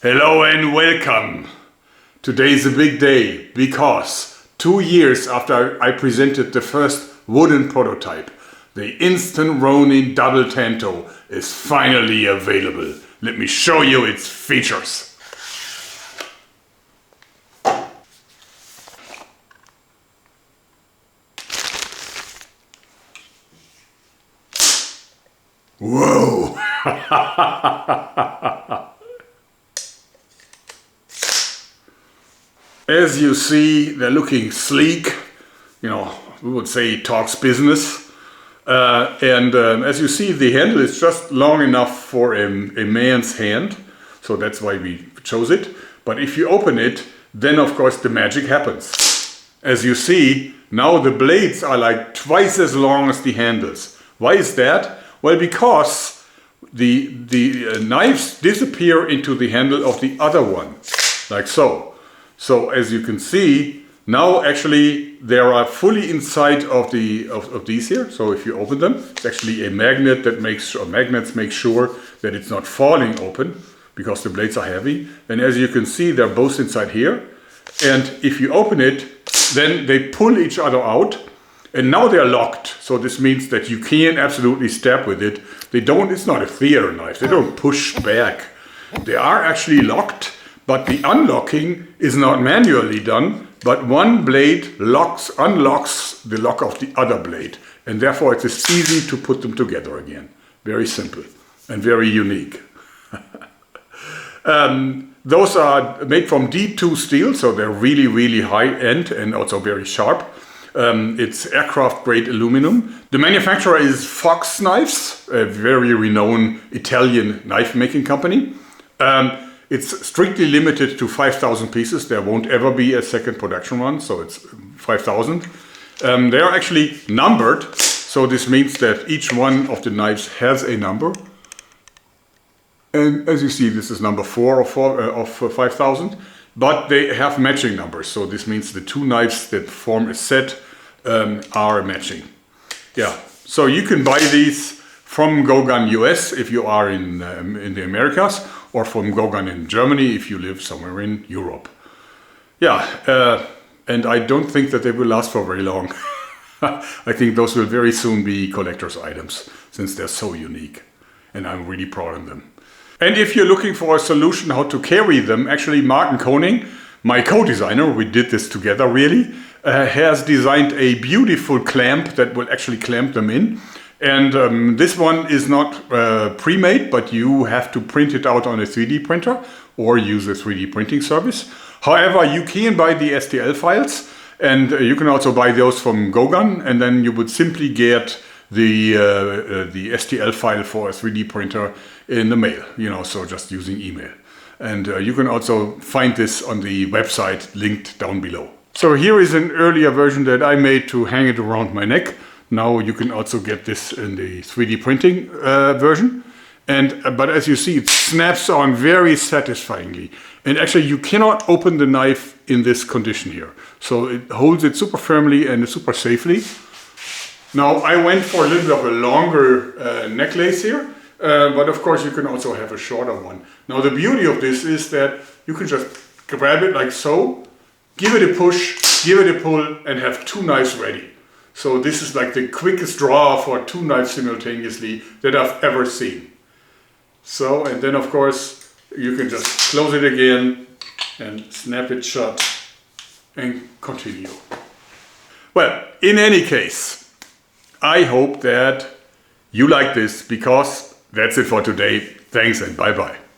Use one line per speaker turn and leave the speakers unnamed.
Hello and welcome. Today is a big day because 2 years after I presented the first wooden prototype, the instant Ronin double Tanto is finally available. Let me show you its features. Whoa! As you see, they're looking sleek. You know, we would say it talks business. As you see, the handle is just long enough for a man's hand. So that's why we chose it. But if you open it, then of course the magic happens. As you see, now the blades are like twice as long as the handles. Why is that? Well, because the knives disappear into the handle of the other one, like so. So as you can see, now actually they are fully inside of these here. So if you open them, it's actually a magnet that magnets make sure that it's not falling open because the blades are heavy. And as you can see, they're both inside here. And if you open it, then they pull each other out. And now they're locked, so this means that you can absolutely stab with it. It's not a theater knife, they don't push back. They are actually locked, but the unlocking is not manually done, but one blade unlocks the lock of the other blade. And therefore it is easy to put them together again. Very simple and very unique. Those are made from D2 steel, so they're really, really high end and also very sharp. It's aircraft grade aluminum. The manufacturer is Fox Knives, a very renowned Italian knife making company. It's strictly limited to 5,000 pieces. There won't ever be a second production run, so it's 5,000. They are actually numbered, so this means that each one of the knives has a number. And as you see, this is number 4 of 5,000. But they have matching numbers, so this means the two knives that form a set are matching. Yeah, so you can buy these from Gogun US if you are in the Americas, or from Gogun in Germany if you live somewhere in Europe. Yeah, and I don't think that they will last for very long. I think those will very soon be collector's items, since they're so unique, and I'm really proud of them. And if you're looking for a solution how to carry them, actually Martin Koning, my co-designer, we did this together really, has designed a beautiful clamp that will actually clamp them in. And this one is not pre-made, but you have to print it out on a 3D printer or use a 3D printing service. However, you can buy the STL files, and you can also buy those from Gogun, and then you would simply get the STL file for a 3D printer in the mail, so just using email. And you can also find this on the website linked down below. So here is an earlier version that I made to hang it around my neck. Now you can also get this in the 3D printing version. But as you see, it snaps on very satisfyingly. And actually you cannot open the knife in this condition here. So it holds it super firmly and super safely. Now I went for a little bit of a longer necklace here, but of course you can also have a shorter one. Now the beauty of this is that you can just grab it like so, give it a push, give it a pull, and have two knives ready. So this is like the quickest draw for two knives simultaneously that I've ever seen. So, and then of course you can just close it again and snap it shut and continue. Well, in any case, I hope that you like this, because that's it for today. Thanks and bye-bye.